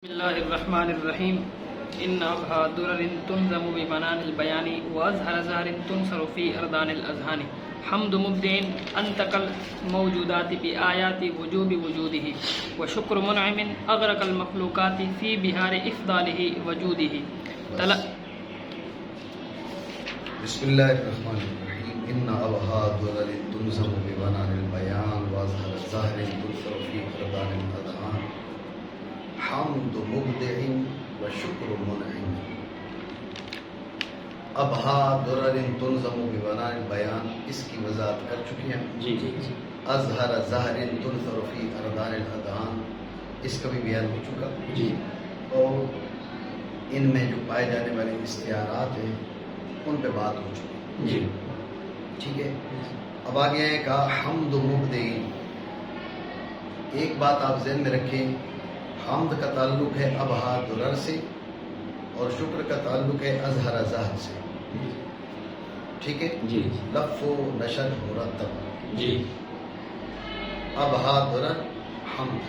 بسم الله الرحمن الرحيم إن أبها درر تنظم ببنان البيان وأزهر زهر تنصر في أرضان الأذهان حمد مبدع أنتق الموجودات بآيات وجوب وجوده وشكر منعم أغرق المخلوقات في بحار إفضاله وجوده بسم الله الرحمن الرحيم إن أبها درر تنظم ببنان البيان وأزهر زهر تنصر في أرضان الأذهان حمد مبدع وشکر منعم ابہا درر تنظم ببنان البیان، اس کی وضاحت کر چکے ہیں جی اظہر زہر تنثر فی اردان الاذہان، اس کا بھی بیان ہو چکا جی اور ان میں جو پائے جانے والے استعارات ہیں ان پہ بات ہو چکی جی ٹھیک ہے۔ اب آگے ہے کہا حمد مبدع، ایک بات آپ ذہن میں رکھیں، حمد کا تعلق ہے ابہا درر سے اور شکر کا تعلق ہے اظہر زہر سے، ٹھیک ہے جی لف و نشر مرتب، جی ابہا درر حمد،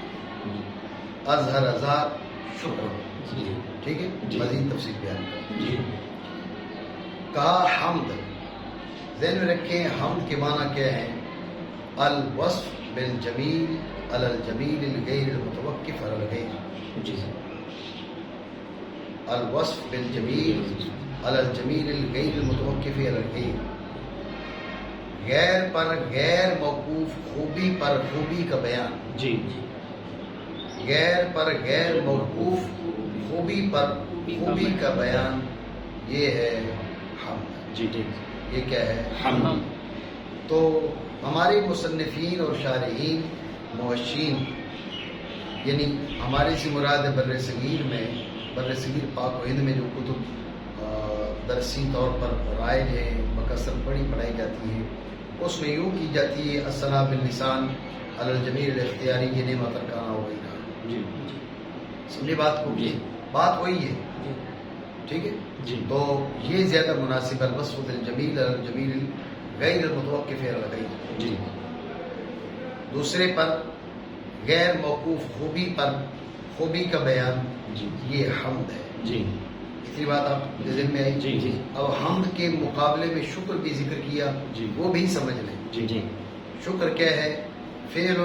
اظہر زہر شکر، ٹھیک ہے مزید تفصیل بیان کریں۔ جی کہا حمد، ذہن میں رکھیں حمد کے معنی کیا ہے؟ الوصف بالجمیل علی الجمیل الغیر المتوقف علی الغیر، جی الوصف بالجمیل علی الجمیل الغیر المتوقف علی الغیر، غیر پر غیر موقوف خوبی پر خوبی کا بیان، جی غیر پر غیر موقوف خوبی پر خوبی کا بیان، یہ ہے حمد۔ جی ٹھیک یہ کیا ہے؟ حمد۔ تو ہمارے مصنفین اور شارحین موشین، یعنی ہمارے سے مراد بر صغیر میں، بر صغیر پاک و ہند میں جو کتب درسی طور پر رائج ہیں، بکثرت پڑھائی جاتی ہے، اس میں یوں کی جاتی ہے الثناء باللسان علی الجمیل الاختیاری، یہ نعمت ارکانہ ہو گئی کہا، جی سمجھے بات کو؟ جی بات وہی ہے، ٹھیک ہے جی تو یہ زیادہ مناسب ہے، الوصف بالجمیل علی الجمیل غیر المتوقف علی الغیر، جی دوسرے پر غیر موقوف خوبی پر خوبی کا بیان، جی یہ حمد ہے۔ جی اتنی بات آپ کے ذہن میں آئی؟ جی جی اب حمد کے مقابلے میں شکر بھی ذکر کیا، جی وہ بھی سمجھ لیں۔ جی جی شکر کیا ہے؟ فعل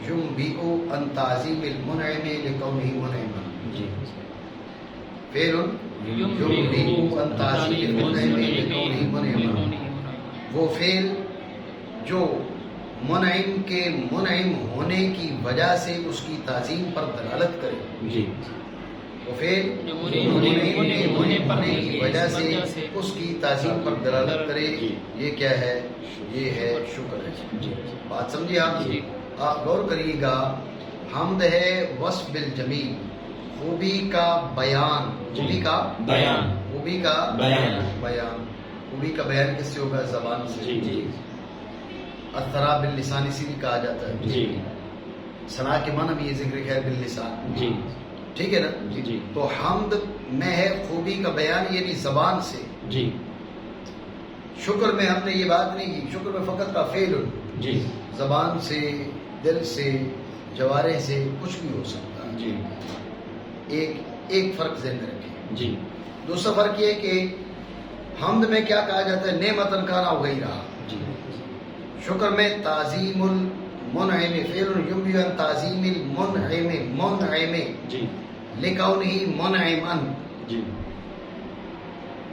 ينبئ عن تعظیم المنعم لکونہ منعما، جی فعل ينبئ عن تعظیم المنعم لکونہ منعما، وہ فعل جو منعم کے منعم ہونے کی وجہ سے اس کی تعظیم پر دلالت کرے، جی وہ فعل منعم کے منعم ہونے کی وجہ سے اس کی تعظیم پر دلالت کرے، یہ کیا ہے؟ یہ ہے شکر ہے۔ جی بات سمجھے آپ؟ جی۔ آپ غور کریے گا، حمد ہے وصف بالجمیل، خوبی کا بیان، خوبی کا بیان، خوبی کا بیان، خوبی کا بیان کس سے ہوگا؟ زبان سے۔ جی جی الثناء باللسان اسی لیے کہا جاتا ہے، جی ثناء کے معنی بھی یہ ذکر ہے باللسان، جی ٹھیک ہے نا؟ جی تو حمد میں ہے خوبی کا بیان، یعنی زبان سے۔ جی شکر میں ہم نے یہ بات نہیں کی، شکر میں فقط کا فعل، جی زبان سے، دل سے، جوارح سے کچھ بھی ہو سکتا ہے۔ جی ایک فرق ذہن میں رکھیں۔ جی دوسرا فرق یہ کہ حمد میں کیا کہا جاتا ہے؟ نعمت کانا وہی رہا، جی شکر میں تعظیم المنعم، فعل ينبئ عن تعظیم المنعم جی لکونہ منعما، جی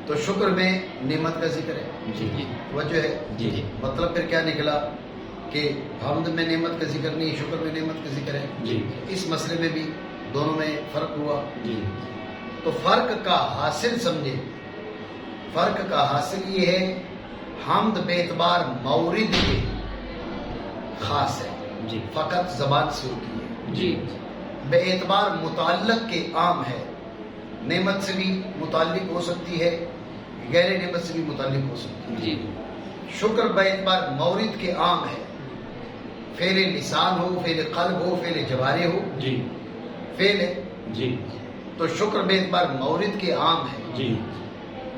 تو شکر میں نعمت کا ذکر ہے، جی وجہ ہے، جی جی مطلب پھر کیا نکلا کہ حمد میں نعمت کا ذکر نہیں، شکر میں نعمت کا ذکر ہے۔ جی اس مسئلے میں بھی دونوں میں فرق ہوا، جی تو فرق کا حاصل سمجھے، فرق کا حاصل یہ ہے حمد بے اعتبار مورد کے خاص ہے، جی فقط زبان سے ہوتی ہے، جی بے اعتبار متعلق کے عام ہے، نعمت سے بھی متعلق ہو سکتی ہے، غیر نعمت سے بھی متعلق ہو سکتی ہے۔ جی شکر بے اعتبار مورد کے عام ہے، فعل لسان ہو، فعل قلب ہو، فعل جوارح ہو، جی فعل ہے، جی تو شکر بے اعتبار مورد کے عام ہے، جی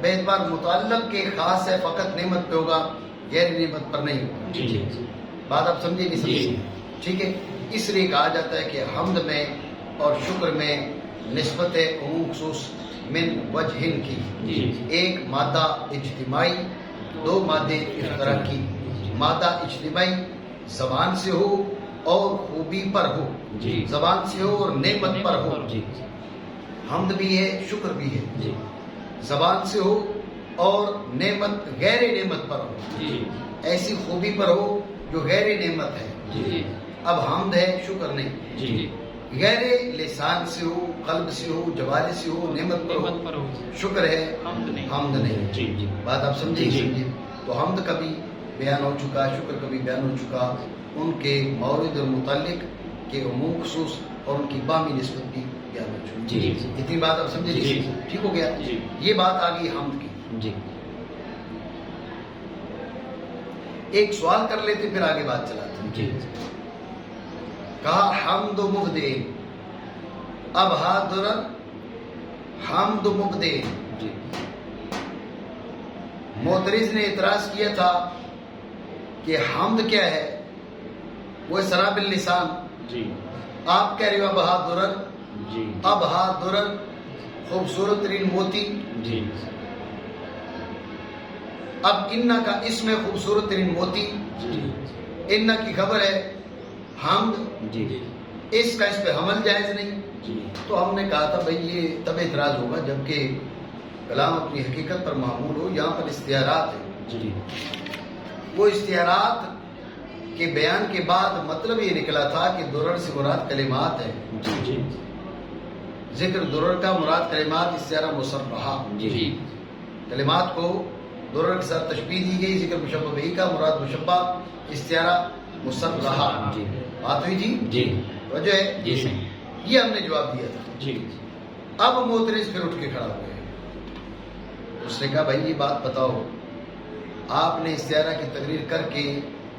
بے اعتبار متعلق کے خاص ہے، فقط نعمت پہ ہوگا، غیر نعمت پر نہیں ہوگا۔ جی جی بات آپ سمجھے نہیں سمجھے؟ جی۔ ٹھیک ہے، اس لیے کہا جاتا ہے کہ حمد میں اور شکر میں نسبت عموم خصوص من وجہن کی، جی ایک مادہ اجتماعی، دو مادے اشتراکی۔ مادہ اجتماعی زبان سے ہو اور خوبی پر ہو، جی زبان سے ہو اور نعمت پر ہو، جی حمد بھی ہے شکر بھی ہے، جی زبان سے ہو اور نعمت غیر نعمت پر ہو، جی ایسی خوبی پر ہو جو غیر نعمت ہے۔ جی اب حمد ہے شکر نہیں، جی غیر لسان سے ہو، قلب سے ہو، جوارے سے ہو، نعمت پر نعمت پر ہو، ہو، شکر ہے حمد نہیں۔ حمد نہیں۔ جی جی بات آپ سمجھے جی۔ سمجھے؟ تو حمد کبھی بیان ہو چکا، شکر کبھی بیان ہو چکا، ان کے مورد اور متعلق کے عموم خصوص اور ان کی باہمی نسبت بھی بیان ہو چکی۔ جی اتنی بات آپ سمجھے؟ جی۔ ٹھیک ہو گیا؟ جی۔ یہ بات آ گئی حمد کی۔ جی ایک سوال کر لیتے پھر آگے بات چلاتے ہیں۔ جی کہا حمد مبدین، اب حاضرن حمد مبدین۔ جی معترض نے اعتراض کیا تھا کہ حمد کیا ہے؟ وہ سراب اللسان، جی آپ کہہ رہے ہو اب حاضرن، جی اب حاضرن خوبصورت ترین موتی، جی اب انا کا اسم ہے خوبصورت ترین موتی، جی انا کی خبر ہے حمد، جی اس کا اس پہ حمل جائز نہیں۔ جی تو ہم نے کہا تھا بھئی یہ تب اعتراض ہوگا جبکہ کلام اپنی حقیقت پر معمول ہو، یہاں پر استعارات ہیں، جی وہ استعارات کے بیان کے بعد مطلب یہ نکلا تھا کہ درر سے مراد کلمات ہے، جی ذکر درر کا مراد کلمات، استعارہ مصرحہ، جی کلمات کو درر کے ساتھ تشبیہ دی گئی، ذکر مشبہ بہی کا مراد مشبہ، استعارہ مصرحہ۔ جی بات ہوئی جی؟ جی وجہ ہے جی صحیح۔ یہ ہم نے جواب دیا تھا۔ جی اب معترض پھر اٹھ کے کھڑا ہو گئے، اس نے کہا بھائی یہ بات بتاؤ، آپ نے استعارہ کی تقریر کر کے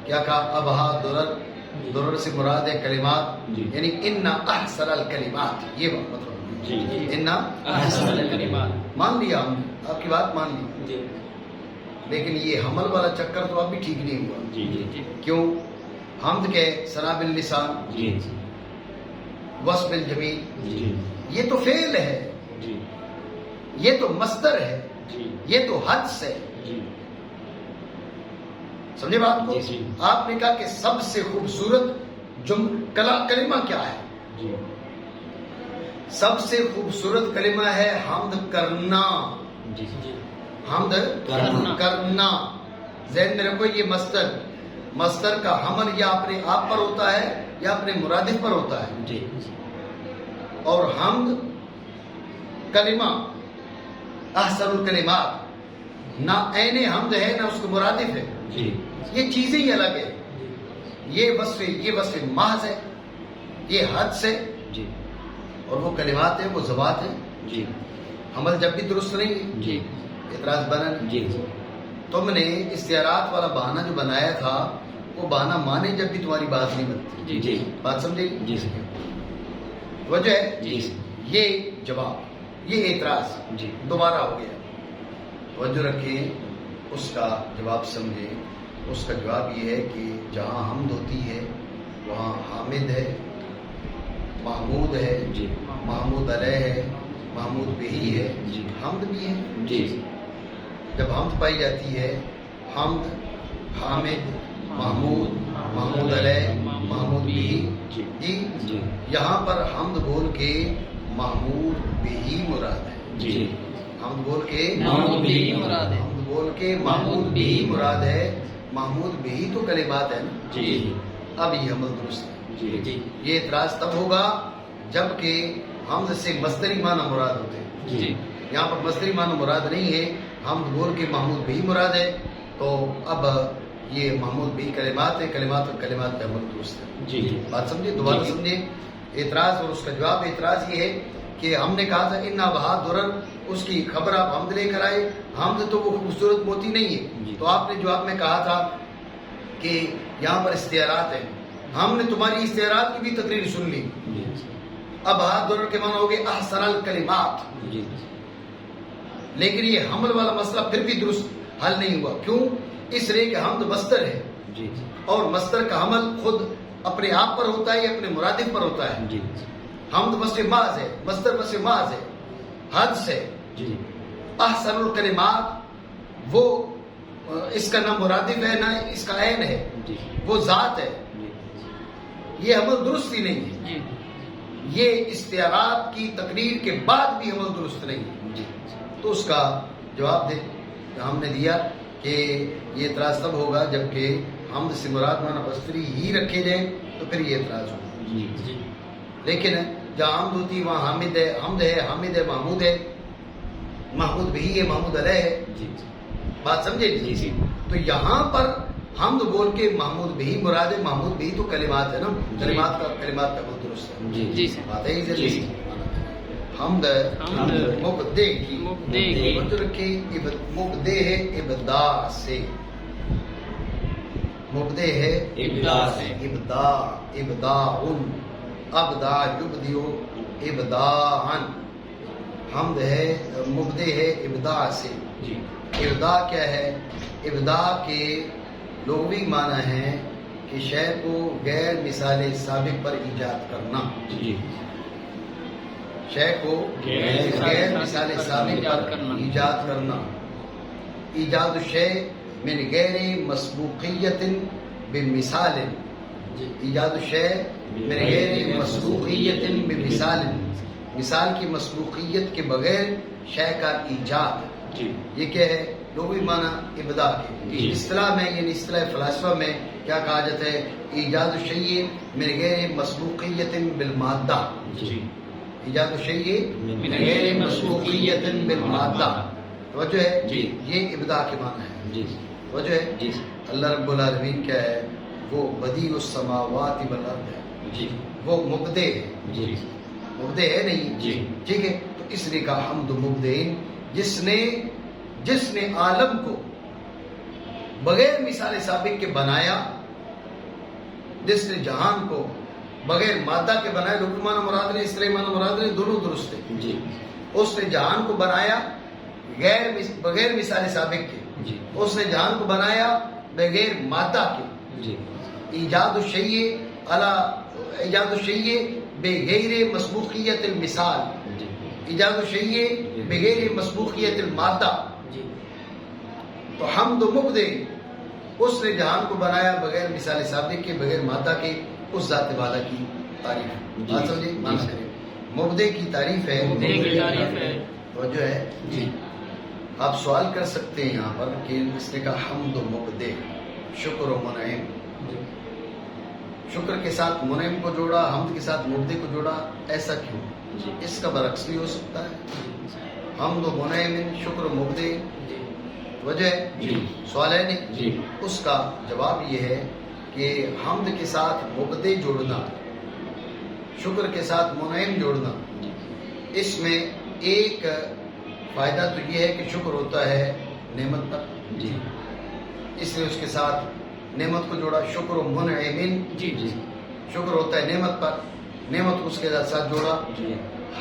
کیا کہا؟ ابہا درر، درر سے مراد ہے کلمات، جی۔ یعنی ان احسن الکلمات، یہ مطلب جی جی ان احسن الکلمات، مان لیا ہم نے، آپ کی بات مان لی، جی لیکن یہ حمل والا چکر تو اب بھی ٹھیک نہیں ہوا۔ جی جی کیوں؟ حمد کے سناب اللسان، جی وصف الجمیل، جی یہ تو فعل ہے، جی یہ تو مصدر ہے، جی یہ تو حدث ہے، جی سمجھے بات کو؟ جی جی۔ آپ نے کہا کہ سب سے خوبصورت کلمہ کیا ہے؟ جی سب سے خوبصورت کلمہ ہے حمد کرنا، جی حمد کرنا۔ کرنا۔ ذہن میں رکھو یہ مصدر کا حمل یا اپنے آپ پر ہوتا ہے یا اپنے مرادف پر ہوتا ہے، جی اور حمد کلمہ احسن الکلمات نہ عین حمد ہے نہ اس کو مرادف ہے، جی یہ چیزیں ہی الگ ہے، یہ وصف محض ہے، یہ حد سے، جی اور وہ کلمات ہیں، وہ زبات ہیں، جی حمل جب بھی درست نہیں ہے، جی اعتراض بنا نہیں۔ جی تم نے استعارات والا بہانہ جو بنایا تھا وہ بہانہ مانے جب بھی تمہاری بات نہیں بنتی، جی جی بات سمجھے؟ جی وجہ ہے جی یہ جواب، یہ اعتراض جی دوبارہ ہو گیا۔ توجہ رکھیں، اس کا جواب سمجھیں۔ اس کا جواب یہ ہے کہ جہاں حمد ہوتی ہے وہاں حامد ہے، محمود ہے، جی محمود علیہ ہے، محمود بہی ہے، جی حمد بھی ہے۔ جی جب حمد پائی جاتی ہے، حمد، حامد، محمود، محمود علیہ، محمود بہی، جی جی جی یہاں پر حمد بول کے محمود بہی مراد ہے، جی حمد بول کے محمود بہی مراد ہے، حمد بول کے محمود بہی مراد ہے، محمود بہی تو کلمات ہے نا، جی اب یہ عمل درست ہے۔ جی جی یہ اعتراض تب ہوگا جبکہ حمد سے مصدری معنی مراد ہوتے ہیں، جی یہاں پر مصدری معنی مراد نہیں ہے، حمد بول کے محمود بہی مراد ہے، تو اب یہ محمود بہی کلمات ہے، کلمات اور کلمات کا عمل درست ہے۔ جی جی بات سمجھے؟ دوبارہ جی۔ سمجھے اعتراض اور اس کا جواب۔ اعتراض یہ ہے کہ ہم نے کہا تھا انا بہا درر، اس کی خبر آپ حمد لے کر آئے، حمد تو وہ خوبصورت موتی نہیں جی۔ ہے، تو آپ نے جواب میں کہا تھا کہ یہاں پر استعارات ہیں، ہم نے تمہاری استعارات کی بھی تقریر سن لی، جی اب بہا درر کے معنی ہو گئے احسن الکلمات، جی لیکن یہ حمل والا مسئلہ پھر بھی درست حل نہیں ہوا۔ کیوں؟ اس لیے کہ حمد مصدر ہے، جی اور مصدر کا حمل خود اپنے آپ پر ہوتا ہے یا اپنے مرادف پر ہوتا ہے، جی حمد وصف محض ہے، مصدر وصف محض ہے، حد سے. جی احسن الکلمات وہ اس کا نہ مرادف ہے نہ اس کا عین ہے، جی وہ ذات ہے. جی یہ عمل درست ہی نہیں ہے. جی یہ استعارات کی تقریر کے بعد بھی عمل درست نہیں ہے. جی تو اس کا جواب ہم نے دیا کہ یہ اعتراض تب ہوگا جبکہ حمد سے مراد معنی بصری ہی رکھے جائیں تو پھر یہ اعتراض ہوگا. جی جی لیکن جہاں حمد ہوتی وہاں حامد ہے، حمد ہے، حامد ہے، محمود ہے، محمود بھی ہے، محمود علیہ ہے. جی بات سمجھے جی جی تو یہاں پر حمد بول کے محمود بھی مراد ہے. محمود بھی تو کلمات ہے نا، کلمات کا بہت درست ہے. جی جی سر. بات ہے ہی جی. جلدی. حمد حمد مبدے کی، مبدے کی، توجہ رکھیں، مبدے ہے ابداع سے، مبدے ہے ابداع سے، ابداع، ابداع، ابداع یبدیو ابداعا. حمد ہے مبدے ہے ابداع سے. جی ابداع کیا ہے؟ ابداع کے لغوی معنی ہے کہ شے کو غیر مثال سابق پر ایجاد کرنا. جی شے کو غیر مثال سابق پر ایجاد کرنا. ایجاد شے من غیر مسبوقیت بمثال. ایجاد شے من غیر مسبوقیت بمثال، مثال کی مسبوقیت کے بغیر شے کا ایجاد. جی یہ کیا ہے؟ لغوی معنی ابداع کے. جی. اصطلاح میں یعنی اصطلاح فلاسفہ میں کیا کہا جاتا ہے؟ ایجاد شیء من غیر مسبوقیت بالمادہ. جی ایجاد شیء من غیر مسبوقیت بالمادہ. توجہ ہے؟ جی. یہ ابداع کے معنی ہے. جی توجہ ہے؟ جی اللہ رب العالمین کیا ہے؟ وہ بدیع السماوات والارض ہے. جی وہ مبدع ہے. جی مبدع ہے نہیں؟ جی. ٹھیک ہے. تو اس لیے کہا حمد مبدعین، جس نے عالم کو بغیر مثال سابق کے بنایا، جس نے جہان کو بغیر مادہ کے بنایا. لغوی معنی مراد نے، اصطلاحی معنی مراد نے، دونوں درست ہے. جی اس نے جہان کو بنایا بغیر مثال سابق کے. جی اس نے جہان کو بنایا بغیر مادہ کے. جی ایجاد الشیء علی ایجاد الشیء بغیر مسبوقیت المثال. جی ایجاد الشیء بغیر مسبوقیت المادہ. جی تو حمد مبدع، اس نے جہان کو بنایا بغیر مثال سابق کے، بغیر مادہ کے، اس ذات والا کی تعریف. جی. بات سمجھے؟ جی. معنی کریں. مبدع کی تعریف ہے. مبدع کی تعریف ہے. توجہ ہے؟ جی آپ سوال کر سکتے ہیں یہاں پر کہ اس نے کہا حمد و مبدع، شکر و منعم. شکر کے ساتھ منعم کو جوڑا، حمد کے ساتھ مبدع کو جوڑا، ایسا کیوں؟ جی. اس کا برعکس بھی ہو سکتا ہے. حمد و منعم، شکر و مبدع. وجہ ہے؟ جی. سوال ہے نہیں؟ جی اس کا جواب یہ ہے کہ حمد کے ساتھ مبدع جوڑنا، شکر کے ساتھ منعم جوڑنا، اس میں ایک فائدہ تو یہ ہے کہ شکر ہوتا ہے نعمت پر. جی اس لیے اس کے ساتھ نعمت کو جوڑا. شکر و منعم، جی جی شکر ہوتا ہے نعمت پر، نعمت کو اس کے ساتھ جوڑا. جی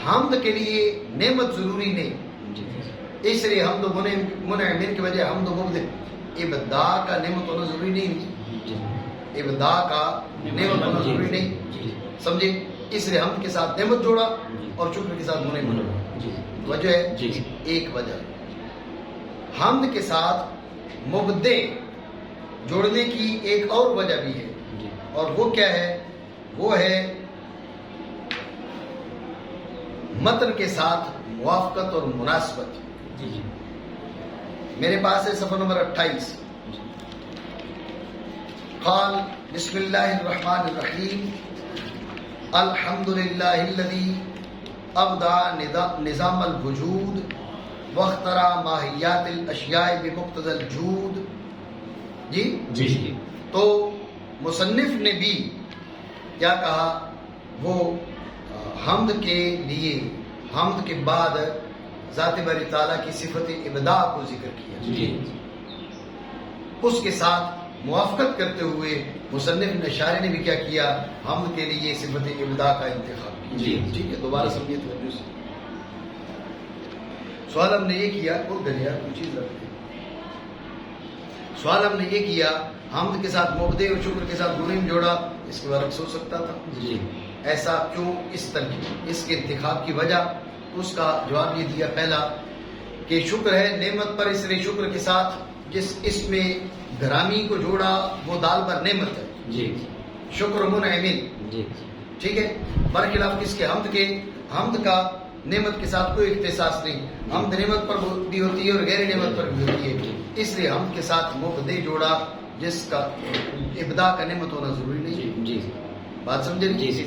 حمد کے لیے نعمت ضروری نہیں، جی اس لیے حمد و منعم کی وجہ حمد و مبدع. ابداع کا نعمت ہونا ضروری نہیں، جی ابداع کا نعمت ہونا ضروری نہیں. جی سمجھے؟ اس لیے حمد کے ساتھ نعمت جوڑا اور شکر کے ساتھ منعم جوڑا. جی وجہ ہے؟ جی ایک وجہ. حمد کے ساتھ مبدع جوڑنے کی ایک اور وجہ بھی ہے، جی اور وہ کیا ہے؟ وہ ہے متن کے ساتھ موافقت اور مناسبت. جی میرے پاس ہے صفحہ نمبر 28. قال بسم اللہ الرحمن الرحیم الحمد للہ الذی ابدع نظام الوجود واخترع ماہیات الاشیاء بمقتضى الجود. جی جی تو مصنف نے بھی کیا کہا؟ وہ حمد کے لیے، حمد کے بعد ذات باری تعالیٰ کی صفت ابداع کو ذکر کیا. جی اس کے ساتھ موافقت کرتے ہوئے مصنف شاعر نے بھی کیا کیا؟ حمد کے لیے صفت ابداع کا انتخاب کیا. جی. ٹھیک ہے، دوبارہ سمجھیے توجہ سے. سوال ہم نے یہ کیا، کوئی دریا کوئی چیز رکھتے. سوال ہم نے یہ کیا حمد کے ساتھ مبدع اور شکر کے ساتھ منعم جوڑا، اس کے برعکس ہو سکتا تھا. جی ایسا کیوں اس کے انتخاب کی وجہ؟ اس کا جواب یہ دیا پہلا کہ شکر ہے نعمت پر، اس لیے شکر کے ساتھ جس اس میں گرامی کو جوڑا وہ دال بر نعمت ہے. جی شکر منعمن. جی ٹھیک ہے. برخلاف کس کے؟ حمد کے. حمد کا نعمت کے ساتھ کوئی اختصاص نہیں. حمد نعمت پر بھی ہوتی ہے اور غیر نعمت پر بھی ہوتی ہے. اس لیے حمد کے ساتھ مبدے جوڑا جس کا ابدا کا نعمت ہونا ضروری نہیں. جی بات سمجھے؟ جی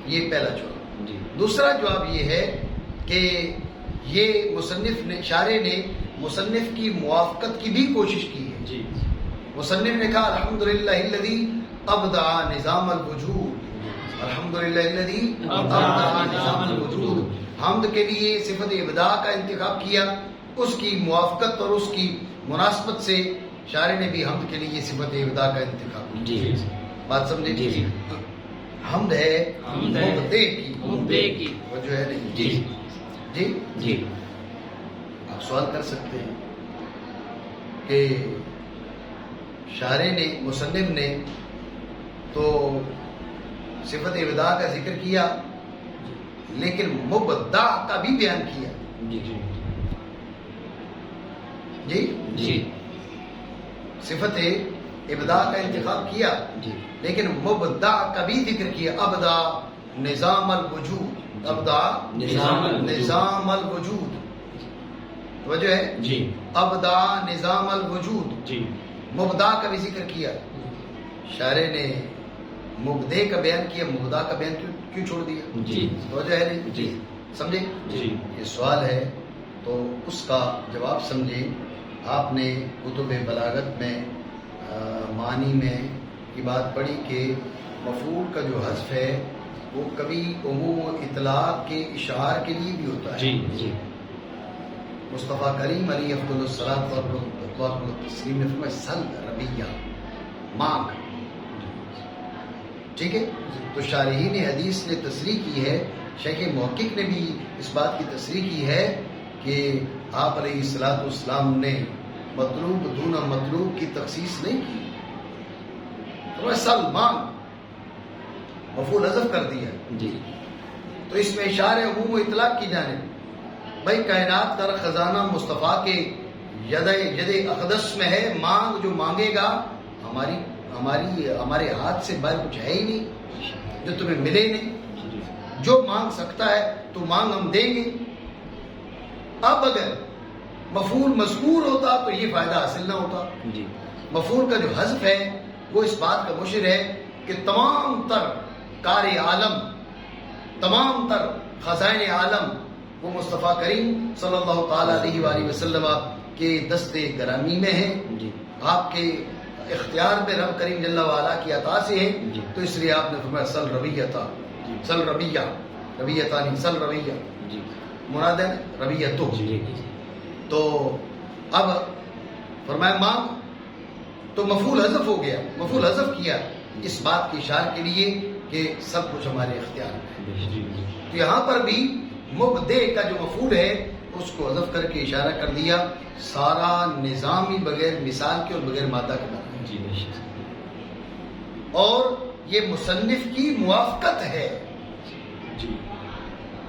یہ پہلا جواب. جی دوسرا جواب یہ ہے کہ یہ مصنف نے، شارح نے مصنف کی موافقت کی بھی کوشش کی ہے. جی مصنف نے کہا الحمدللہ الذی ابدع نظام الوجود. الحمدللہ الذی ابدع نظام الوجود. حمد کے لیے صفت ابداع کا انتخاب کیا. اس کی موافقت اور اس کی مناسبت سے شارح نے بھی حمد کے لیے صفت ابداع کا انتخاب کیا. جی بات سمجھے؟ جی حمد ہے حمد ہے مبدے کی وہ جو ہے نہیں. جی جی جی آپ سوال کر سکتے ہیں کہ شارح نے، مصنف نے تو صفت ابداع کا ذکر کیا لیکن مبدع کا بھی بیان کیا. جی جی جی صفت ابداع کا انتخاب کیا جی لیکن مبدع کا بھی ذکر کیا. ابدع نظام الوجود. ابدع نظام الوجود. وجہ ہے جی ابدع نظام الوجود. جی مبدع کا بھی ذکر کیا. شارح نے مبدے کا بیان کیا، مبدع کا بیان کیوں چھوڑ دیا؟ جی وجہ ہے نہیں. جی سمجھے؟ جی یہ سوال ہے تو اس کا جواب سمجھے. آپ نے کتب بلاغت میں معنی میں کی بات پڑھی کہ مفعول کا جو حذف ہے وہ کبھی عموم و اطلاق کے اشعار کے لیے بھی ہوتا ہے. جی جی مصطفیٰ کریم علیہ افضل الصلاۃ والتسلیم نے فرمایا سل ربیہ، مانگ. ٹھیک ہے. تو شارحین حدیث نے تصریح کی ہے، شیخ محقق نے بھی اس بات کی تصریح کی ہے کہ آپ علیہ الصلاۃ والسلام نے مطلوب دون مطلوب کی تخصیص نہیں کی. سل مانگ مفعول حذف کر دیا. جی تو اس میں اشارہ عموم و اطلاق کی جانب. بھائی کائنات کا خزانہ مصطفیٰ کے ید اقدس میں ہے. مانگ جو مانگے گا ہمارے ہاتھ سے باہر کچھ ہے ہی نہیں جو تمہیں ملے نہیں. جو مانگ سکتا ہے تو مانگ ہم دیں گے. اب اگر مفعول مذکور ہوتا تو یہ فائدہ حاصل نہ ہوتا. جی مفعول کا جو حذف ہے وہ اس بات کا مشر ہے کہ تمام تر کار عالم، تمام تر خزائن عالم وہ مصطفیٰ کریم صلی اللہ تعالی علیہ وآلہ وسلم کے دستے گرامی میں ہیں. جی آپ کے اختیار میں رب کریم جل وعلا کی عطا سے ہیں. جی. تو اس لیے آپ نے فرمایا سل ربیتا، سل ربیہ، ربیتانی سل ربیہ جی مراد ہے ربیتو. جی تو اب فرمایا مانگ تو مفعول حذف ہو گیا. مفعول حذف کیا اس بات کی اشارہ کے لیے کہ سب کچھ ہمارے اختیار میں. تو یہاں پر بھی مبدے کا جو مفعول ہے اس کو حذف کر کے اشارہ کر دیا سارا نظامی بغیر مثال کے اور بغیر مادہ کے بنا. جی اور یہ مصنف کی موافقت ہے، جی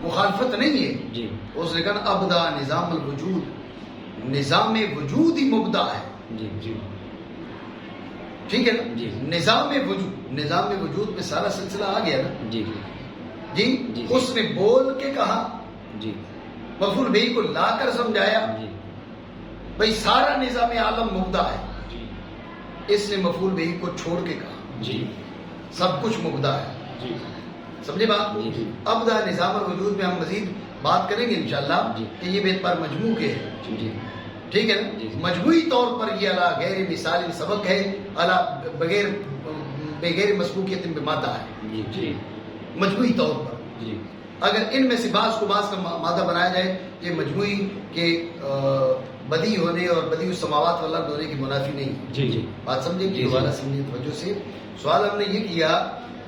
مخالفت نہیں ہے. جی اس نے کہا ابدا نظام الوجود، نظام وجود ہی مبدا ہے. جی جی ٹھیک ہے نا؟ جی. نظام وجود، نظام وجود میں سارا سلسلہ آ گیا نا. جی جی جی. اس نے بول کے کہا، جی مفعول بہی کو لا کر سمجھایا. جی بھئی سارا نظام عالم مبدا ہے. جی اس نے مفعول بہی کو چھوڑ کے کہا جی سب کچھ مبدا ہے. جی سمجھے بات؟ جی جی ابدا نظام الوجود میں ہم مزید بات کریں گے انشاءاللہ جی. کہ یہ بیت پر مجموع کے ہے. جی ٹھیک ہے نا؟ جی. مجموعی طور پر یہ علا غیر مثال سبق ہے، علا بغیر مسبوقیت بمادہ ہے. جی جی مجموعی طور پر جی اگر ان میں سے بعض کو بعض کا مادہ بنایا جائے یہ مجموعی کے بدی ہونے اور بدی السماوات والارض ہونے کی منافی نہیں. جی جی بات سمجھے جی. دوبارہ سمجھے توجہ سے. سوال ہم نے یہ کیا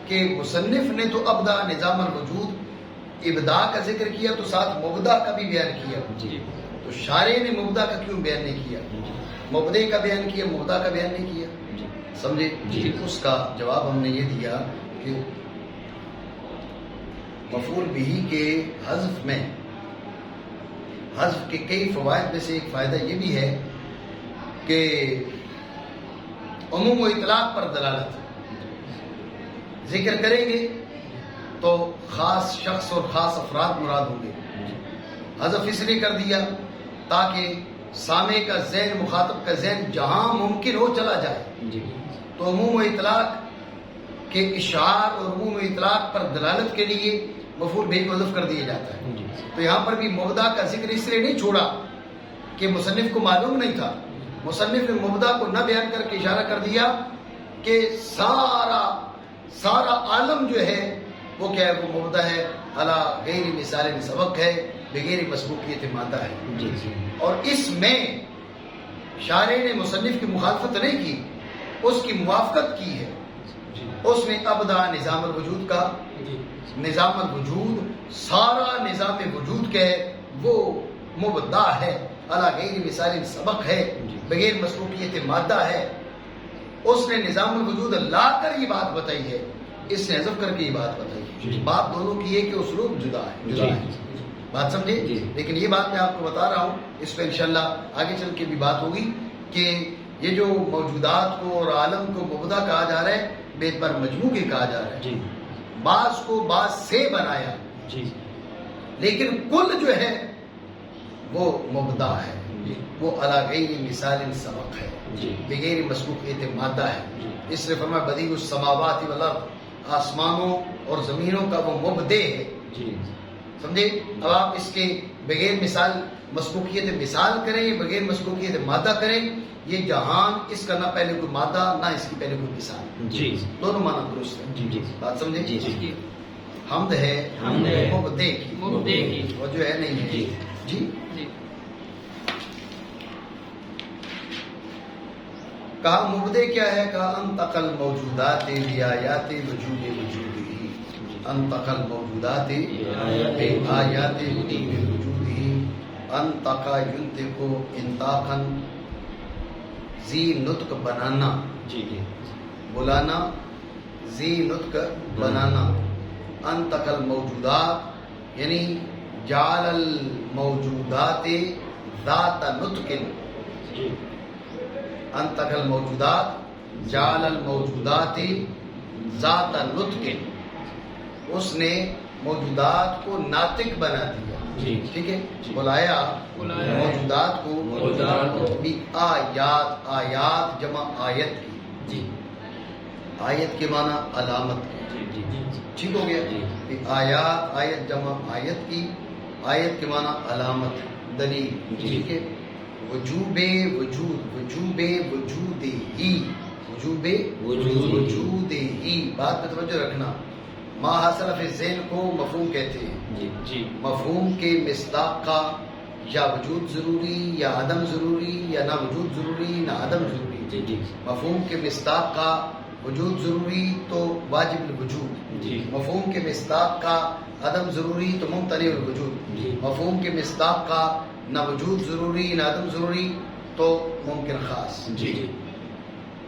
کہ مصنف نے تو ابدا نظام الوجود ابدا کا ذکر کیا تو ساتھ مبدا کا بھی بیان کیا. جی تو شارح نے مبدا کا کیوں بیان نہیں کیا؟ مبدے کا بیان کیا، مبدا کا بیان نہیں کیا. جی سمجھے؟ جی. اس کا جواب ہم نے یہ دیا کہ مفعول بہی کے حذف میں حذف کے کئی فوائد میں سے ایک فائدہ یہ بھی ہے کہ عموم و اطلاق پر دلالت ذکر کریں گے تو خاص شخص اور خاص افراد مراد ہوں گے. حذف اس لیے کر دیا تاکہ سامع کا ذہن مخاطب کا ذہن جہاں ممکن ہو چلا جائے. تو عموم و اطلاق کے اشعار اور عموم و اطلاق پر دلالت کے لیے مفعول بہ کو حذف کر دیا جاتا ہے. تو یہاں پر بھی مبدا کا ذکر اس لیے نہیں چھوڑا کہ مصنف کو معلوم نہیں تھا. مصنف نے مبدا کو نہ بیان کر کے اشارہ کر دیا کہ سارا عالم جو ہے وہ کیا ہے، وہ مبدا ہے، علی غیر مثال سبق ہے، بغیر مسبوقیت مادہ ہے. اور اس میں شارح نے مصنف کی مخالفت نہیں کی، اس کی موافقت کی ہے. اس نے ابدا نظام الوجود کا، نظام الوجود سارا نظام وجود کے وہ مبدا ہے، علی غیر مثال سبق ہے، بغیر مسبوقیت مادہ ہے. اس نے نظام الوجود لا کر یہ بات بتائی ہے، اس نے حذف کر کے یہ بات بتائی ہے. بات دونوں کی ہے کہ اسلوب جدا ہے. بات سمجھے؟ لیکن یہ بات میں آپ کو بتا رہا ہوں، اس پہ انشاءاللہ آگے چل کے بھی بات ہوگی کہ یہ جو موجودات کو اور عالم کو مبدا کہا جا رہا ہے، بے پر مجموع کے کہا جا رہا ہے. بعض کو بعض سے بنایا، لیکن کل جو ہے وہ مبدا ہے، وہ علی غیر مثال سبق ہے، بغیر مسبوقیت مادہ ہے. اس نے فرمایا بدیع السماوات والارض، آسمانوں اور زمینوں کا وہ مبدع ہے. سمجھے؟ اب آپ اس کے بغیر مثال مسبوقیت مثال کریں یا بغیر مسبوقیت مادہ کریں، یہ جہان اس کا نہ پہلے کوئی مادہ نہ اس کی پہلے کوئی مثال، دونوں معنی درست ہے. بات سمجھے؟ حمد ہے مبدع کی، وہ جو ہے نہیں ہے. جی کہا مبدع کیا ہے؟ کہا انتقل موجودات بیایات وجود وجودی، انتقل موجودات بیایات وجود وجودی، انتقا ینتقو انتاقا ذی نطق بنانا، بلانا، ذی نطق بنانا. انتقل موجودات یعنی جعل الموجودات ذات نطق، انتقل موجودات جعل الموجودات ذات نطق، اس نے موجودات کو ناطق بنا دیا. ٹھیک ہے، بلایا موجودات کو بھی آیات، آیات جمع آیت کی، آیت کے معنی علامت کی. ٹھیک ہو گیا؟ آیات، آیت جمع آیت کی، آیت کے معنی علامت، دلیل. ٹھیک ہے. وجوب وجود، وجوب وجود ہی، وجوب وجود ہی. بات پہ توجہ رکھنا. ما حاصل فی ذہن کو مفہوم کہتے ہیں. مفہوم کے مصداق کا یا وجود ضروری یا عدم ضروری، یا نہ وجود ضروری نہ عدم ضروری. مفہوم کے مصداق کا وجود ضروری تو واجب الوجود، مفہوم کے مصداق کا عدم ضروری تو ممتنع الوجود، مفہوم کے مصداق کا نہ وجود ضروری نہ عدم ضروری تو ممکن خاص.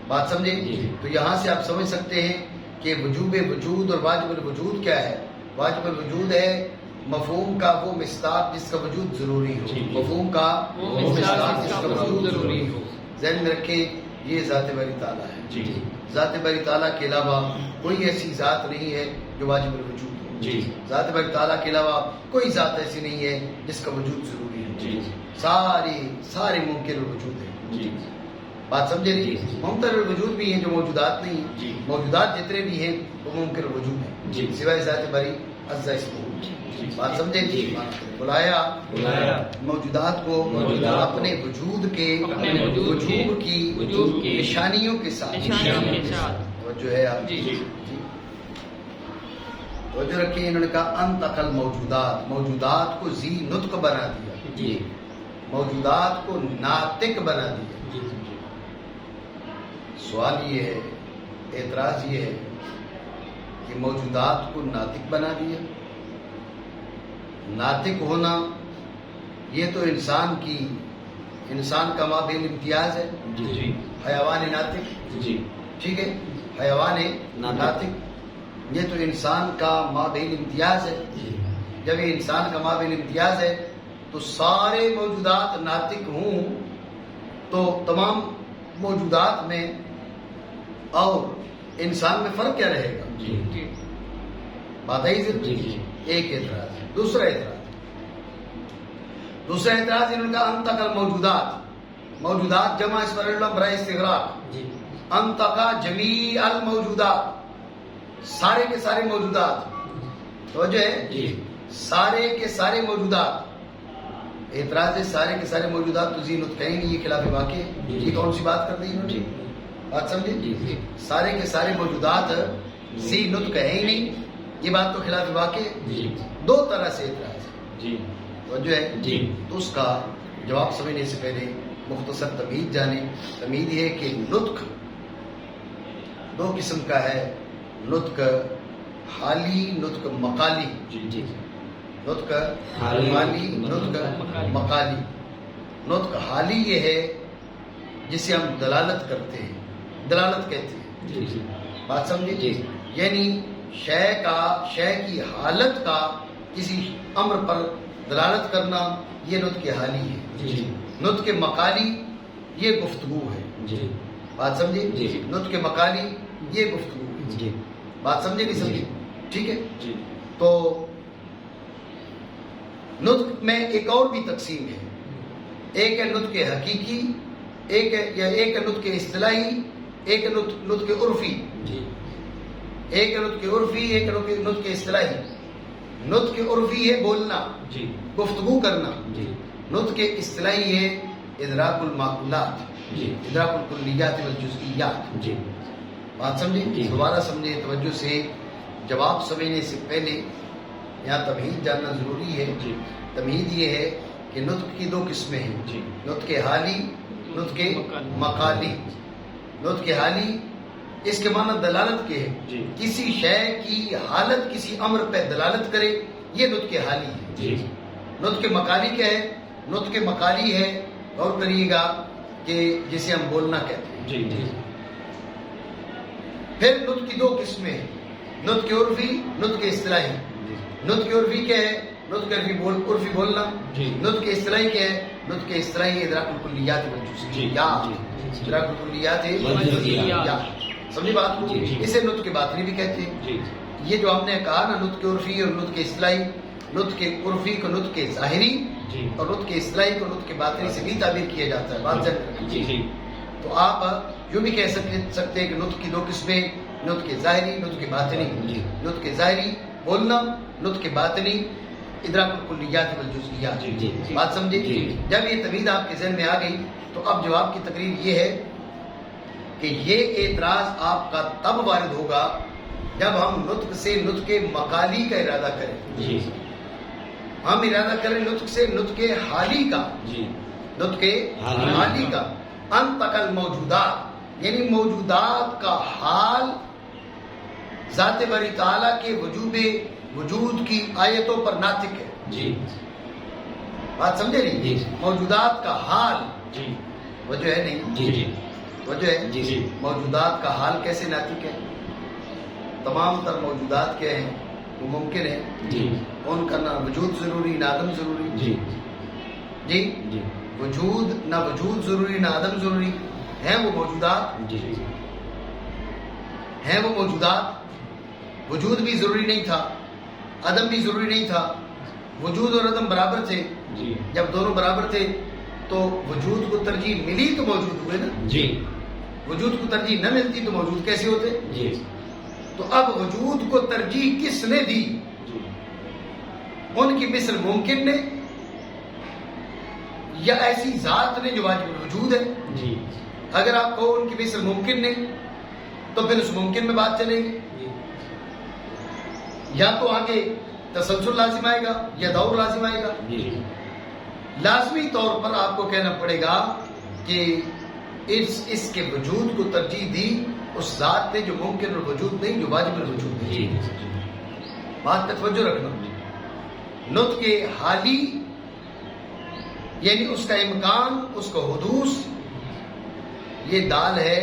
بات سمجھے؟ تو یہاں سے آپ سمجھ سکتے ہیں کہ وجوب وجود اور واجب الوجود کیا ہے. واجب الوجود ہے مفہوم کا وہ مصداق جس کا وجود ضروری ہو، مفہوم کا وہ مصداق جس کا وجود ضروری ہو. ذہن میں رکھیں یہ ذات باری تعالیٰ ہے. ذات باری تعالیٰ کے علاوہ کوئی ایسی ذات نہیں ہے جو واجب الوجود ہو. ذات باری تعالیٰ کے علاوہ کوئی ذات ایسی نہیں ہے جس کا وجود ضروری ہے. سارے ممکن الوجود ہیں. بات سمجھے نہیں؟ ممکن الوجود بھی ہیں جو موجودات نہیں ہیں. موجودات جتنے بھی ہیں وہ ممکن الوجود ہیں سوائے ذات باری عزا اسمہ. بات سمجھے نہیں؟ بلایا موجودات کو اپنے وجود کے وجود کی نشانیوں کے ساتھ جو ہے آپ توجہ رکھیے. انہوں نے کہا انتقل موجودات، موجودات کو ذی نطق بنا دیا، موجودات کو ناطق بنا دیا. سوال یہ ہے، اعتراض یہ ہے کہ موجودات کو ناطق بنا دیا. ناطق ہونا یہ تو انسان کا مابین امتیاز ہے. حیوان ناطق، ٹھیک ہے، حیوان ناطق. یہ تو انسان کا مابین امتیاز ہے. جب یہ انسان کا مابین امتیاز ہے تو سارے موجودات ناطق ہوں تو تمام موجودات میں اور انسان میں فرق کیا رہے گا؟ جی بات آئی ضرور. ایک اعتراض. دوسرا اعتراض انہوں نے کہا انتقل موجودات جمع اس پر علم برائے استغراق. انتقا جمیع الموجودات، سارے کے سارے موجودات. توجہ ہے، سارے کے سارے موجودات. اعتراض ہے سارے کے سارے موجودات تو ذی نطقین، یہ خلاف واقع ہے. یہ کون سی بات کر دی انہوں نے؟ بات سمجھے؟ سارے کے سارے موجودات ذی نطق ہے ہی نہیں، یہ بات تو خلاف واقع ہے. دو طرح سے اعتراض ہے. توجہ ہے. تو اس کا جواب سمجھنے سے پہلے مختصر تمہید جانے. تمہید یہ ہے کہ نطق دو قسم کا ہے، نطق حالی، نطق مقالی. نطق حالی، نطق مقالی. نطق حالی یہ ہے جسے ہم دلالت کرتے ہیں، دلالت کہتے ہیں. بات سمجھے؟ یعنی شے کی حالت کا کسی امر پر دلالت کرنا، یہ نطق حالی ہے. نطق مقالی یہ گفتگو ہے. بات سمجھے؟ نطق مقالی یہ گفتگو ہے. بات سمجھے نہیں سمجھے؟ ٹھیک ہے. تو نطق میں ایک اور بھی تقسیم ہے. ایک ہے نطق حقیقی، ایک ہے نطق اصطلاحی، ایک ہے نطق عرفی. ایک ہے نطق عرفی، ایک ہے نطق اصطلاحی. نطق عرفی ہے بولنا، گفتگو کرنا. نطق اصطلاحی ہے ادراک المعقولات، ادراک الکلیات والجزئیات. بات سمجھے؟ دوبارہ سمجھے توجہ سے. جواب سمجھنے سے پہلے یہاں تمہید جاننا ضروری ہے. تمہید یہ ہے کہ نطق کی دو قسمیں ہیں، نطق حالی، نطق مقالی. نطق حالی اس کے معنی دلالت کے ہے، کسی شے کی حالت کسی امر پہ دلالت کرے، یہ نطق حالی ہے. نطق مقالی کیا ہے؟ نطق مقالی ہے، غور کریے گا، کہ جسے ہم بولنا کہتے ہیں. پھر نطق کی دو قسمیں ہیں، نطق عرفی، نطق اصطلاحی. نطق عرفی کیا ہے؟ نطق عرفی بولنا. نطق اصطلاحی کیا ہے؟ نطق اصطلاحی ادراک الکلیات والجزئیات. ادراک الکلیات والجزئیات. سمجھی بات کو؟ اسے نطق باطنی بھی کہتے ہیں. یہ جو ہم نے کہا نا نطق عرفی اور نطق اصطلاحی، نطق عرفی کو نطق ظاہری اور نطق اصطلاحی کو نطق باطنی سے بھی تعبیر کیا جاتا ہے. بات جن تو آپ یوں بھی کہہ سکتے ہیں کہ نطق کی دو قسمیں، نطق ظاہری، نطق باطنی. نطق ظاہری بولنا، نطق باطنی ادراک الکلیات والجزئیات. بات سمجھے؟ جب یہ تمہید آپ کے ذہن میں آ گئی تو اب جواب کی تقریر یہ ہے کہ یہ اعتراض آپ کا تب وارد ہوگا جب ہم نطق سے نطق مقالی کا ارادہ کریں. ہم ارادہ کریں نطق سے نطق حالی کا، نطق حالی کا. انتقل موجودات یعنی موجودات کا حال ذات باری تعالیٰ کے وجود کی آیتوں پر ناطق ہے. بات سمجھے نہیں؟ موجودات کا حال وجہ ہے نہیں، وجہ ہے. موجودات کا حال کیسے ناطق ہے؟ تمام تر موجودات کیا ہیں؟ وہ ممکن ہے. ان کا نہ وجود ضروری نہ عدم ضروری. جی وجود نہ وجود ضروری نہ عدم ضروری ہیں وہ موجودات. ہیں وہ موجودات. وجود بھی ضروری نہیں تھا، عدم بھی ضروری نہیں تھا. وجود اور عدم برابر تھے. جب دونوں برابر تھے تو وجود کو ترجیح ملی تو موجود ہوئے نا. وجود کو ترجیح نہ ملتی تو موجود کیسے ہوتے؟ تو اب وجود کو ترجیح کس نے دی؟ ان کی مثل ممکن نے یا ایسی ذات نے جو واجب الوجود ہے؟ اگر آپ کہو ان کی مثل ممکن نے تو پھر اس ممکن میں بات چلے گی. یا تو آگے تسلسل لازم آئے گا یا دور لازم آئے گا. لازمی طور پر آپ کو کہنا پڑے گا کہ اس کے وجود کو ترجیح دی اس ذات نے جو ممکن الوجود نہیں، جو واجب الوجود نہیں. بات پہ توجہ رکھنا. نطق حالی یعنی اس کا امکان، اس کا حدوث، یہ دال ہے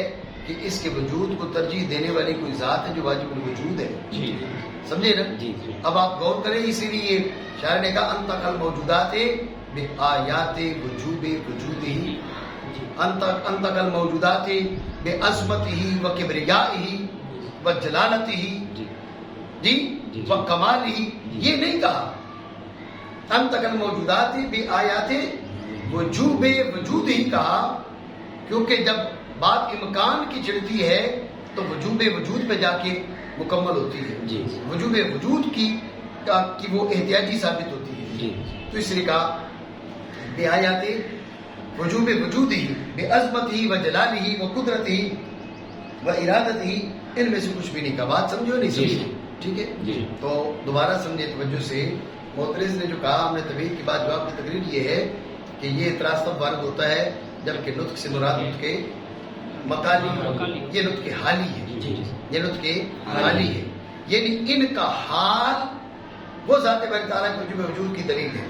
کہ اس کے وجود کو ترجیح دینے والی کوئی ذات ہے جو واجب الوجود ہے. جی سمجھے نا؟ جی اب آپ غور کریں، اسی لیے شاعر نے کہا انتق الموجودات بآیات وجوب وجودہ، انتق الموجودات بعظمتہ وکبریائہ وجلالتہ جی وکمالہ. یہ نہیں کہا انتق الموجودات بآیات وجوب وجود ہی کہا، کیونکہ جب بات امکان کی چڑھتی ہے تو وجوب وجود پہ جا کے مکمل ہوتی ہے. جی وجوب وجود کی وہ احتیاجی ثابت ہوتی ہے. جی تو اس لیے کہا بے آیات وجوب وجود ہی بے عظمت ہی و جلال ہی و قدرت ہی و ارادت ہی، ان میں سے کچھ بھی نہیں کہا. بات سمجھو نہیں سمجھے؟ ٹھیک ہے. جی تو دوبارہ سمجھے توجہ سے. معترض نے جو کہا، ہم نے طویل کے بعد جواب کی تقریر یہ ہے کہ یہ اعتراض تب وارد ہوتا ہے جبکہ نطق سے مراد نطق مقالی، یہ نطق حالی ہے. یہ نطق حالی ہے، یعنی ان کا حال وہ ذات باری تعالیٰ کے وجوب وجود کی دلیل ہے.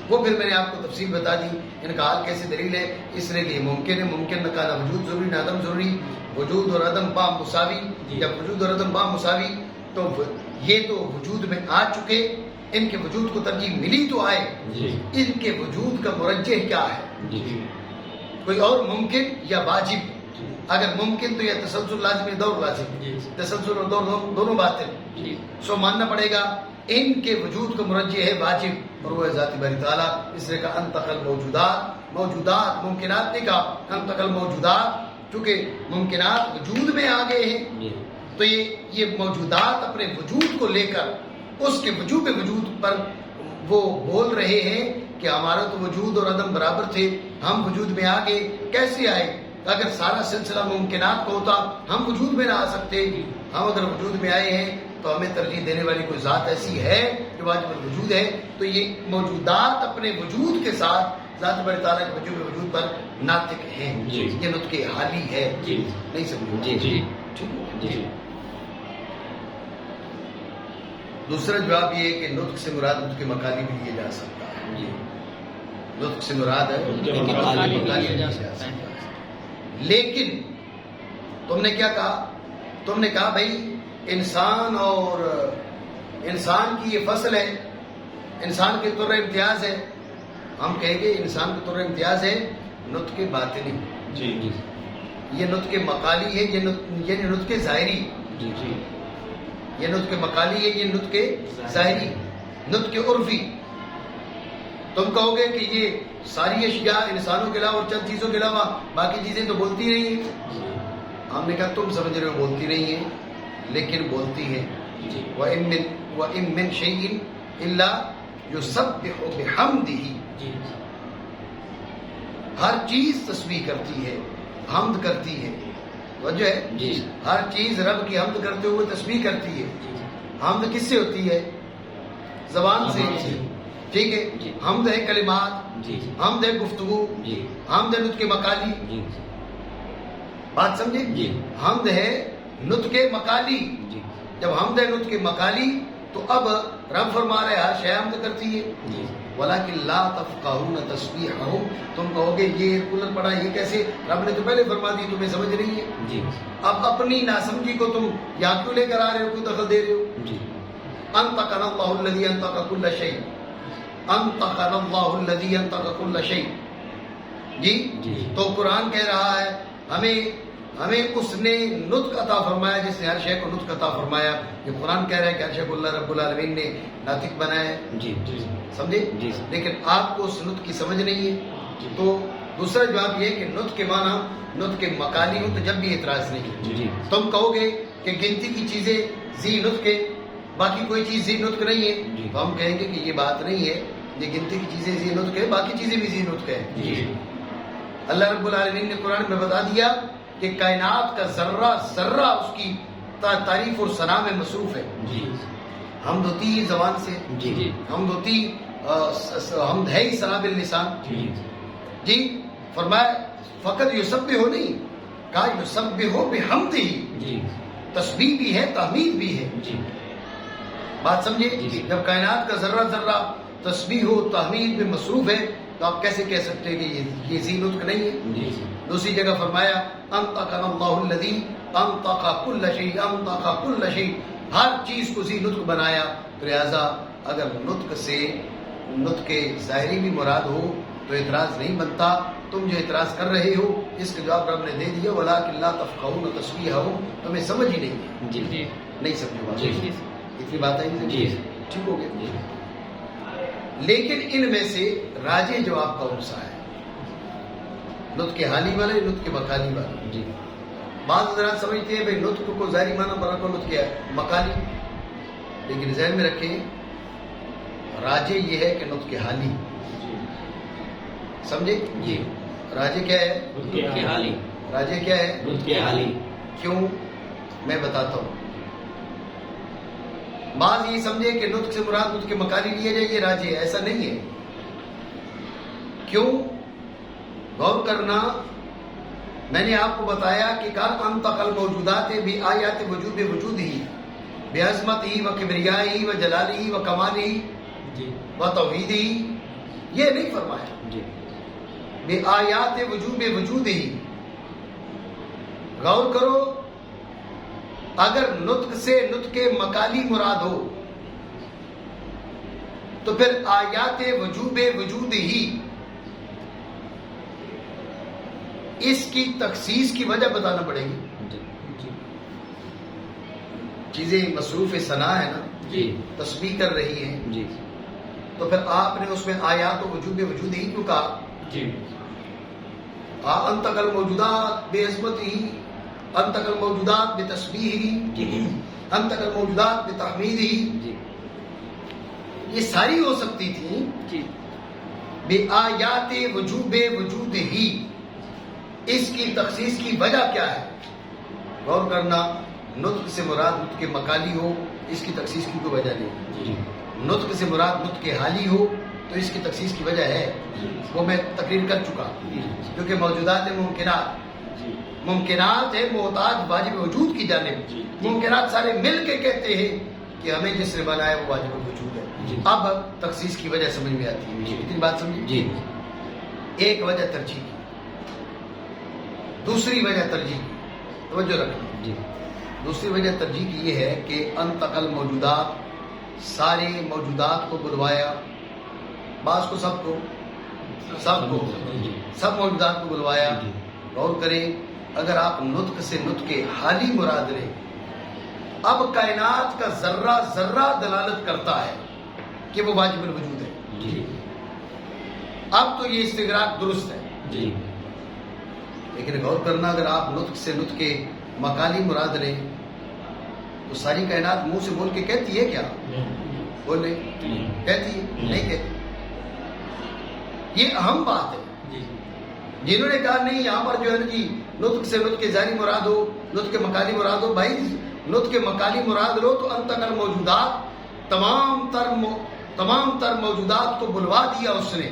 وہ پھر میں نے آپ کو تفصیل بتا دی ان کا حال کیسے دلیل ہے. اس لیے ممکن ہے، ممکن نہ کہنا وجود ضروری نہ عدم ضروری. وجود اور عدم با مساوی. جب وجود اور عدم با مساوی تو یہ تو وجود میں آ چکے، ان کے وجود کو ترجیح ملی تو آئے. ان کے وجود کا مرجح کیا ہے؟ کوئی اور ممکن یا واجب؟ اگر ممکن تو یہ تسلسل لازم ہے، دور لازم. تسلسل اور دور دونوں باتیں سو ماننا پڑے گا. ان کے وجود کا مرجح ہے واجب، اور وہ ہے ذات باری تعالیٰ. اس لیے کہا انتق الموجودات، موجودات ممکنات نہیں کہا، انتق الموجودات، چونکہ ممکنات وجود میں آ گئے ہیں تو یہ موجودات اپنے وجود کو لے کر اس کے وجوب وجود پر وہ بول رہے ہیں کہ ہمارا تو وجود اور عدم برابر تھے، ہم وجود میں آ گئے. کیسے آئے؟ اگر سارا سلسلہ ممکنات کو ہوتا ہم وجود میں نہ آ سکتے. ہم اگر وجود میں آئے ہیں تو ہمیں ترجیح دینے والی کوئی ذات ایسی ہے جو واجب الوجود ہے. تو یہ موجودات اپنے وجود کے ساتھ ذات باری تعالیٰ کے وجوب وجود پر ناطق ہیں. یہ نطق حالی ہے. نہیں سمجھو؟ دوسرا جواب یہ ہے کہ نطق سے مراد نطق مقالی بھی لیا جا سکتا ہے. نطق سے مراد ہے مقالی لیا جا سکتا ہے. لیکن تم نے کیا کہا؟ تم نے کہا بھائی انسان اور انسان کی یہ فصل ہے، انسان کے طور امتیاز ہے. ہم کہیں گے انسان کے طور امتیاز ہے نطق باطنی. یہ نطق مقالی ہے، یہ نطق ظاہری. یہ نطق مقالی ہے، یہ نطق ظاہری، نطق عرفی. تم کہو گے کہ یہ ساری اشیاء انسانوں کے علاوہ اور چند چیزوں کے علاوہ باقی چیزیں تو بولتی نہیں ہیں. ہم نے کہا تم سمجھ رہے ہو بولتی نہیں ہیں، لیکن بولتی ہیں. وَإِن مِّن شَيْءٍ إِلَّا يُسَبِّحُ بِحَمْدِهِ. ہر چیز تسبیح کرتی ہے، حمد کرتی ہے. وجہ ہے ہر چیز رب کی حمد کرتے ہوئے تسبیح کرتی ہے. حمد کس سے ہوتی ہے؟ زبان سے. ٹھیک ہے. حمد ہے کلمات، حمد ہے گفتگو، حمد ہے نطق مقالی. بات سمجھے؟ حمد ہے نطق مقالی. جب حمد ہے نطق مقالی تو اب رب فرما رہے ہر شے حمد کرتی ہے. وَلَكِنْ لَا تَفْقَهُونَ تَسْبِيحَهُمْ. تم کہو گے یہ کلر پڑا یہ کیسے؟ رب نے تو پہلے فرما دی، تمہیں سمجھ نہیں ہے. اب اپنی ناسمجھی کو تم یا کیوں لے کر آ رہے ہو، کوئی دخل دے رہے ہو؟ أَنْطَقَنَا اللَّهُ الَّذِي أَنْطَقَ كُلَّ شَيْءٍ. أَنْطَقَنَا اللَّهُ الَّذِي أَنْطَقَ كُلَّ شَيْءٍ. جی تو قرآن کہہ رہا ہے ہمیں اس نے نطق عطا فرمایا جس نے ہر شے کو نطق عطا فرمایا. یہ قرآن کہہ رہا ہے کہ ہر شے کو اللہ رب العالمین نے ناطق بنایا ہے. سمجھے؟ لیکن آپ کو اس نطق کی سمجھ نہیں ہے. تو دوسرا جواب یہ ہے کہ نطق کے معنی نطق مقالی ہوں تو جب بھی اعتراض نہیں. تم کہو گے کہ گنتی کی چیزیں ذی نطق ہے، باقی کوئی چیز ذی نطق نہیں ہے، تو ہم کہیں گے کہ یہ بات نہیں ہے. یہ گنتی کی چیزیں ذی نطق ہے، باقی چیزیں بھی ذی نطق ہے. اللہ رب العالمین نے قرآن میں بتا دیا کہ کائنات کا ذرہ ذرہ اس کی تعریف اور ثنا میں مصروف ہے. حمد ہوتی ہے زبان سے، حمد ہوتی حمد ہے ہی ثنا باللسان. جی فرمایا فقط یسبح ہو نہیں کہا، یسبح بحمدہ. تسبیح بھی ہے، تحمید بھی ہے. بات سمجھے؟ جب کائنات کا ذرہ ذرہ تسبیح و تحمید میں مصروف ہے تو آپ کیسے کہہ سکتے ہیں کہ یہ ذی نطق نہیں ہے؟ دوسری جگہ فرمایا انطقنا اللہ الذی انطق کل شیء انطق کل شیء، ہر چیز کو ذی نطق بنایا. تو لہٰذا اگر نطق سے نطق ظاہری بھی مراد ہو تو اعتراض نہیں بنتا. تم جو اعتراض کر رہے ہو اس کا جواب رب نے دے دیا ولکن لا تفقهون تسبیحهم، تمہیں سمجھ ہی نہیں ہے. جی جی نہیں سمجھے بات؟ جی اتنی بات ہے جی. ٹھیک ہو گیا. لیکن ان میں سے راجح جواب کون سا ہے؟ نطق حالی والا یا نطق مقالی والا؟ جی. بعض حضرات سمجھتے ہیں بھائی نطق کو ظاہری معنی پر رکھو نطق مقالی، لیکن ذہن میں رکھیں راجح یہ ہے کہ نطق حالی. سمجھے؟ جی. راجح کیا ہے؟ نطق حالی. راجح کیا ہے؟ نطق حالی. کیوں؟ میں بتاتا ہوں. بعض یہ سمجھے کہ نطق سے مراد نطق مقالی لیا جائے یہ راجح ہے، ایسا نہیں ہے. کیوں؟ غور کرنا. میں نے آپ کو بتایا کہ کان انطق الموجودات بآیات وجود وجود ہی بعظمت ہی و کبریاء ہی و جلال ہی و کمال ہی و توحید ہی، یہ نہیں فرمایا. جی. بآیات وجود وجود ہی. غور کرو، اگر نطق سے نطق مقالی مراد ہو تو پھر آیات وجوب وجود ہی اس کی تخصیص کی وجہ بتانا پڑے گی. جی. چیزیں مصروف ثنا ہے نا، جی تسبیح کر رہی ہیں، جی. تو پھر آپ نے اس میں آیات و وجوب وجود ہی کیوں کہا؟ جی انطق الموجودات بعظمت ہی، انطق الموجودات بتسبیح ہی، انطق الموجودات بتحمید ہی. جی. یہ ساری ہو سکتی تھی جی بآیات وجوب وجود ہی. اس کی تخصیص کی وجہ کیا ہے؟ غور کرنا. نطق سے مراد نطق مقالی ہو اس کی تخصیص کی کوئی وجہ نہیں. جی. نطق سے مراد نطق حالی ہو تو اس کی تخصیص کی وجہ ہے، وہ میں تقریر کر چکا. کیونکہ موجودات ممکنات، ممکنات ہے محتاج واجب وجود کی جانب. ممکنات سارے مل کے کہتے ہیں کہ ہمیں جس نے بنایا وہ واجب وجود ہے. اب تخصیص کی وجہ سمجھ میں آتی ہے. اتنی بات سمجھی؟ جی. ایک وجہ ترجیح کی، دوسری وجہ ترجیح کی. توجہ رکھنا. جی. دوسری وجہ ترجیح کی یہ ہے کہ انطق الموجودات، سارے موجودات کو بلوایا. بعض کو، سب کو، سب کو، سب موجودات کو بلوایا. غور کریں، اگر آپ نطق سے نطق حالی مراد لیں، اب کائنات کا ذرہ ذرہ دلالت کرتا ہے کہ وہ واجب الوجود ہے. جی. اب تو یہ استغراق درست ہے. جی. لیکن غور کرنا، اگر آپ نطق سے نطق مقالی مراد لیں تو ساری کائنات منہ سے بول کے کہتی ہے کیا؟ بولے کہتی ہے؟ نہیں کہتی. یہ اہم بات ہے. جنہوں نے کہا نہیں یہاں پر جو ہے نا جی نطق سے نطق ظاہری مراد ہو، نطق مقالی مراد ہو، بھائی نطق مقالی مراد لو تو انطق الموجودات، تمام تر موجودات کو بلوا دیا اس نے.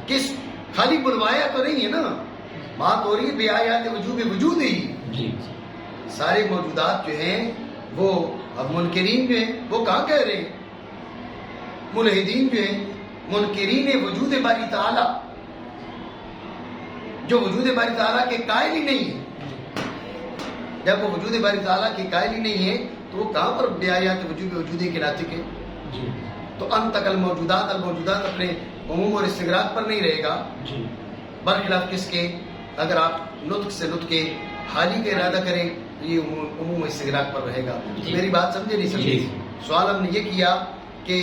کس خالی بلوایا تو نہیں ہے نا، بات ہو رہی ہے بآیات وجوب وجود ہی. جی. سارے موجودات جو ہیں وہ اب منکرین جو ہیں وہ کہاں کہہ رہے ہیں؟ ملحدین جو ہیں منکرین وجود باری تعالی، جو وجود باری تعالیٰ کے قائل ہی نہیں ہے. جب وہ وجود باری تعالیٰ کے قائل ہی نہیں ہے تو وہ کہاں پر بآیات وجود وجود کے ناطق ہے؟ تو انطق الموجودات، الموجودات اپنے عموم اور استغراق پر نہیں رہے گا. برخلاف کس کے؟ اگر آپ نطق سے نطق حالی کا ارادہ کریں تو یہ عموم استغراق پر رہے گا. میری بات سمجھے نہیں سمجھے؟ سوال ہم نے یہ کیا کہ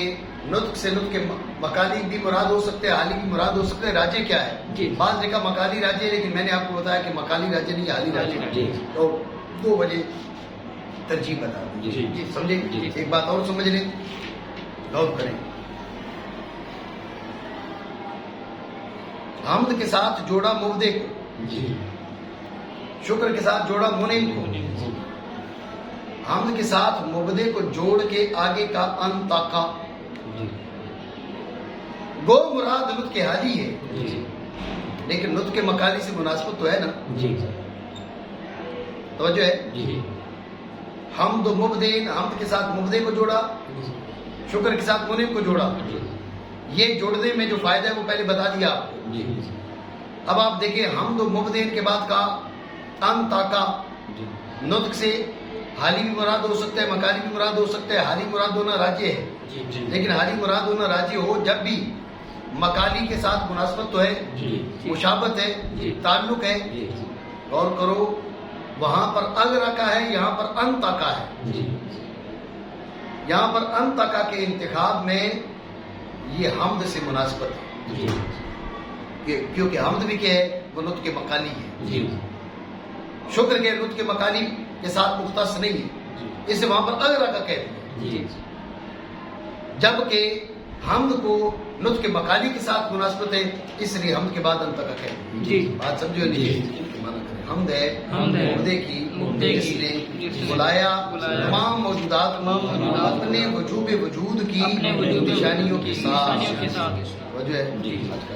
نطق سے نطق مقالی بھی مراد ہو سکتے ہیں، حالی بھی مراد ہو سکتے ہیں. راجے کیا ہے؟ بعض نے کہا مقالی راجے، لیکن میں نے آپ کو بتایا کہ مقالی راجے نہیں، حالی راجے. تو دو وجہ ترجیح بتا دیں. سمجھے؟ ایک بات اور سمجھ لیں، غور کریں. حمد کے ساتھ جوڑا مبدے کو، شکر کے ساتھ جوڑا منعم کو. حمد کے ساتھ مبدے کو جوڑ کے آگے کا انطقا، گو مراد نطق حالی ہے، لیکن نطق مقالی سے مناسبت تو ہے نا. توجہ ہے؟ حمد و مبدین، حمد کے ساتھ مبدے کو جوڑا، شکر کے ساتھ منعم کو جوڑا. یہ جوڑنے میں جو فائدہ ہے وہ پہلے بتا دیا آپ کو. جی اب آپ دیکھیں حمد و مبدین کے بعد کا ان تاکا جی نطق سے حالی بھی مراد ہو سکتا ہے، مکانی بھی مراد ہو سکتا ہے. حالی مراد ہونا راجع ہے، جی جی لیکن حالی مراد ہونا راجع ہو جب بھی مکالی کے ساتھ مناسبت تو ہے، جی مشابت ہے، جی تعلق ہے. جی غور کرو، وہاں پر اگ رکھا ہے، یہاں پر ان تاکا ہے. جی یہاں پر ان تاکا کے انتخاب میں یہ حمد سے مناسبت ہے، جی کیونکہ حمد بھی کیا ہے، وہ نطق مکالی ہے. جی شکر کے نطق مکالی کے ساتھ مختص نہیں ہے، اس سے وہاں پر اگ رکھا کہتے ہیں. جی جبکہ حمد کو نطق مکالی کے ساتھ مناسبت ہے، اس لیے حمد کے بعد ان تاکا کہتے ہیں. جی بات سمجھو نہیں؟ مانا کریں حمد ہے مبدے کی جس نے بلایا تمام موجودات اپنے وجوب وجود کی نشانیوں کے ساتھ. وجہ ہے جی. آج کا